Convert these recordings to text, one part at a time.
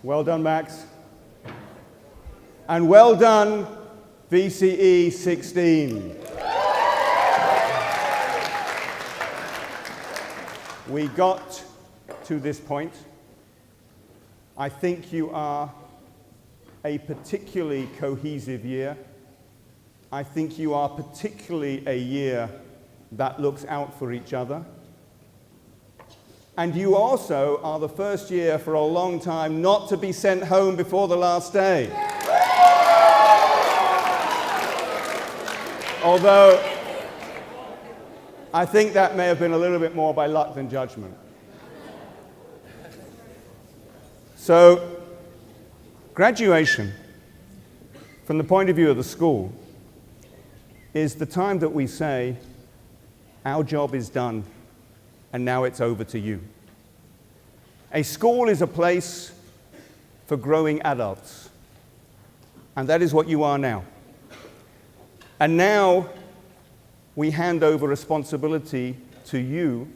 Well done, Max. And well done, VCE 16. We got to this point. I think you are a particularly cohesive year. I think you are particularly a year that looks out for each other. And you also are the first year for a long time not to be sent home before the last day. Although, I think that may have been a little bit more by luck than judgment. So, graduation, from the point of view of the school, is the time that we say, our job is done, and now it's over to you. A school is a place for growing adults, and that is what you are now. And now we hand over responsibility to you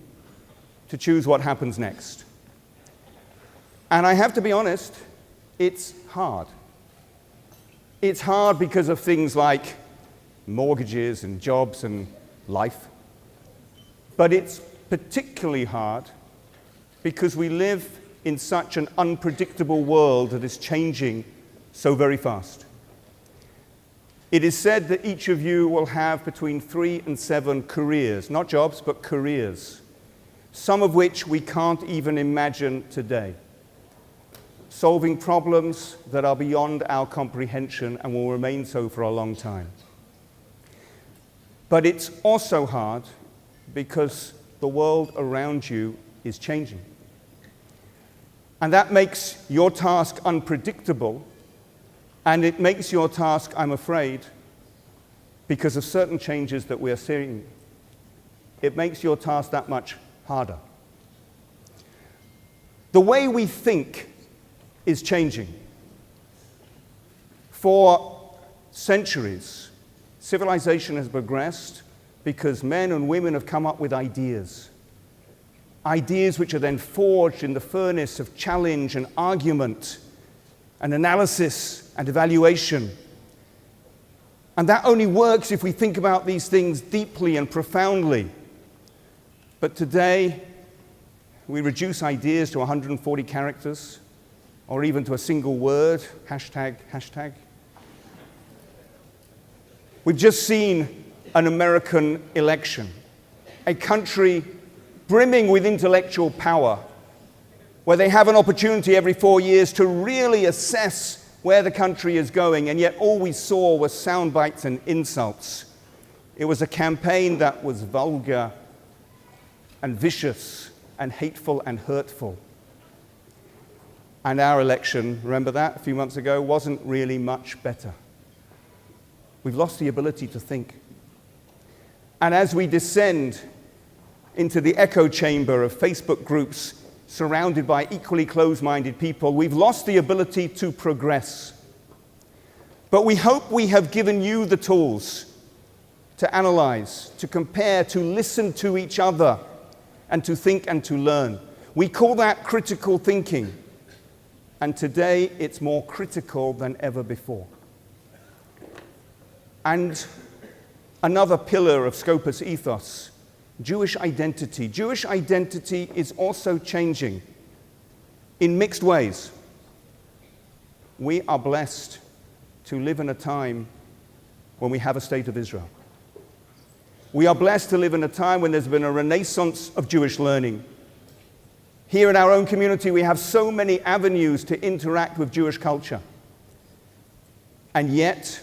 to choose what happens next. And I have to be honest, it's hard. It's hard because of things like mortgages and jobs and life. But it's particularly hard because we live in such an unpredictable world that is changing so very fast. It is said that each of you will have between 3 and 7 careers, not jobs, but careers, some of which we can't even imagine today, solving problems that are beyond our comprehension and will remain so for a long time. But it's also hard because the world around you is changing. And that makes your task unpredictable, and it makes your task, I'm afraid, because of certain changes that we are seeing, it makes your task that much harder. The way we think is changing. For centuries, civilization has progressed because men and women have come up with ideas. Ideas which are then forged in the furnace of challenge and argument and analysis and evaluation. And that only works if we think about these things deeply and profoundly. But today, we reduce ideas to 140 characters, or even to a single word, hashtag. We've just seen an American election, a country brimming with intellectual power, where they have an opportunity every 4 years to really assess where the country is going, and yet all we saw was sound bites and insults. It was a campaign that was vulgar and vicious and hateful and hurtful. And our election, remember that, a few months ago, wasn't really much better. We've lost the ability to think. And as we descend into the echo chamber of Facebook groups surrounded by equally closed-minded people, we've lost the ability to progress. But we hope we have given you the tools to analyze, to compare, to listen to each other, and to think and to learn. We call that critical thinking. And today, it's more critical than ever before. And another pillar of Scopus ethos, Jewish identity. Jewish identity is also changing in mixed ways. We are blessed to live in a time when we have a state of Israel. We are blessed to live in a time when there's been a renaissance of Jewish learning. Here in our own community, we have so many avenues to interact with Jewish culture. And yet,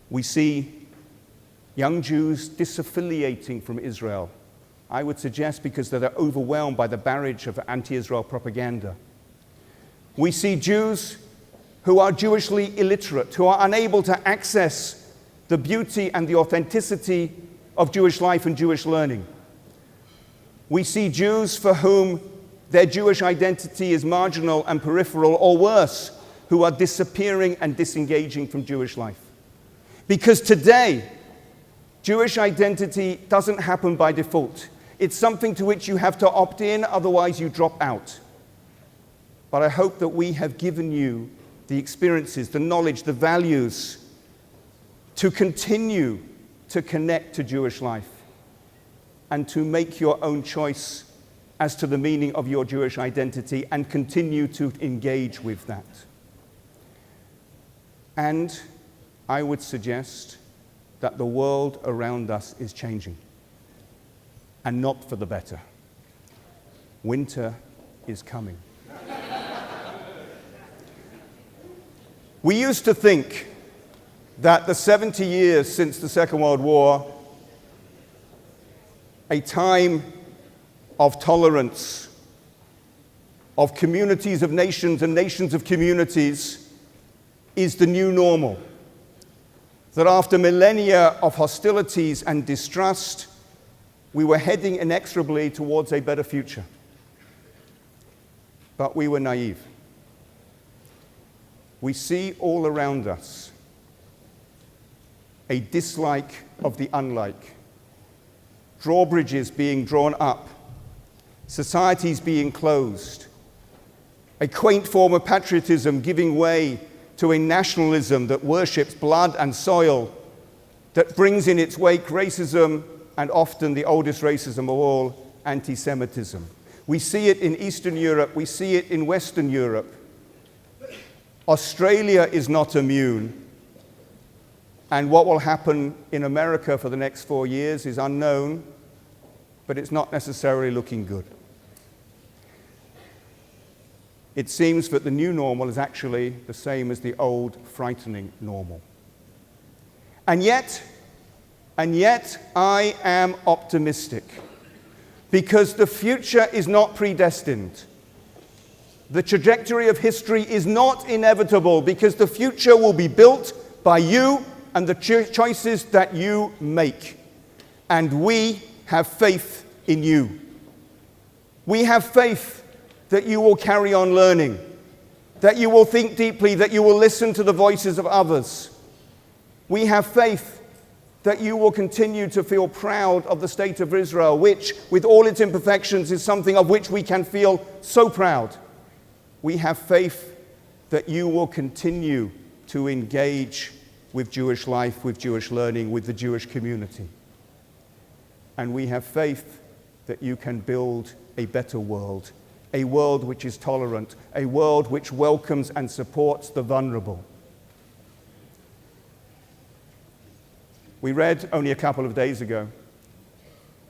we see young Jews disaffiliating from Israel. I would suggest because they're overwhelmed by the barrage of anti-Israel propaganda. We see Jews who are Jewishly illiterate, who are unable to access the beauty and the authenticity of Jewish life and Jewish learning. We see Jews for whom their Jewish identity is marginal and peripheral, or worse, who are disappearing and disengaging from Jewish life. Because today, Jewish identity doesn't happen by default. It's something to which you have to opt in, otherwise you drop out. but I hope that we have given you the experiences, the knowledge, the values to continue to connect to Jewish life and to make your own choice as to the meaning of your Jewish identity and continue to engage with that. And I would suggest that the world around us is changing, and not for the better. Winter is coming. We used to think that the 70 years since the Second World War, a time of tolerance, of communities of nations and nations of communities, is the new normal. That after millennia of hostilities and distrust, we were heading inexorably towards a better future. But we were naive. We see all around us a dislike of the unlike, drawbridges being drawn up, societies being closed, a quaint form of patriotism giving way to a nationalism that worships blood and soil, that brings in its wake racism, and often the oldest racism of all, anti-Semitism. We see it in Eastern Europe, we see it in Western Europe. Australia is not immune, and what will happen in America for the next 4 years is unknown, but it's not necessarily looking good. It seems that the new normal is actually the same as the old, frightening normal. And yet I am optimistic, because the future is not predestined. The trajectory of history is not inevitable, because the future will be built by you and the choices that you make. And we have faith in you. We have faith that you will carry on learning, that you will think deeply, that you will listen to the voices of others. We have faith that you will continue to feel proud of the state of Israel, which, with all its imperfections, is something of which we can feel so proud. We have faith that you will continue to engage with Jewish life, with Jewish learning, with the Jewish community. And we have faith that you can build a better world, a world which is tolerant, a world which welcomes and supports the vulnerable. We read only a couple of days ago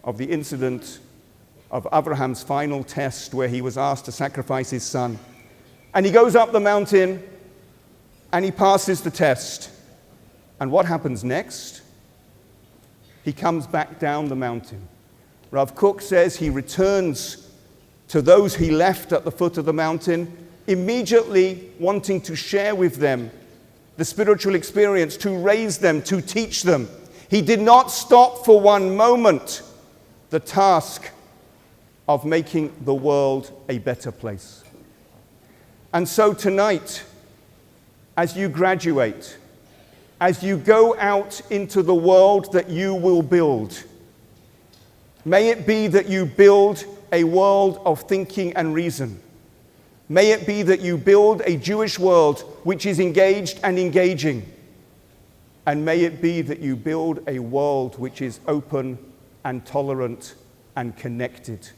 of the incident of Abraham's final test, where he was asked to sacrifice his son. And he goes up the mountain and he passes the test. And what happens next? He comes back down the mountain. Rav Kook says he returns to those he left at the foot of the mountain, immediately wanting to share with them the spiritual experience, to raise them, to teach them. He did not stop for one moment the task of making the world a better place. And so tonight, as you graduate, as you go out into the world that you will build, may it be that you build a world of thinking and reason. May it be that you build a Jewish world which is engaged and engaging. And may it be that you build a world which is open and tolerant and connected.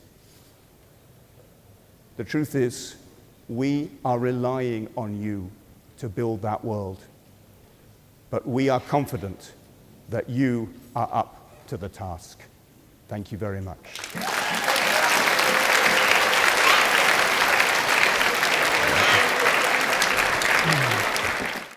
The truth is, we are relying on you to build that world. But we are confident that you are up to the task. Thank you very much.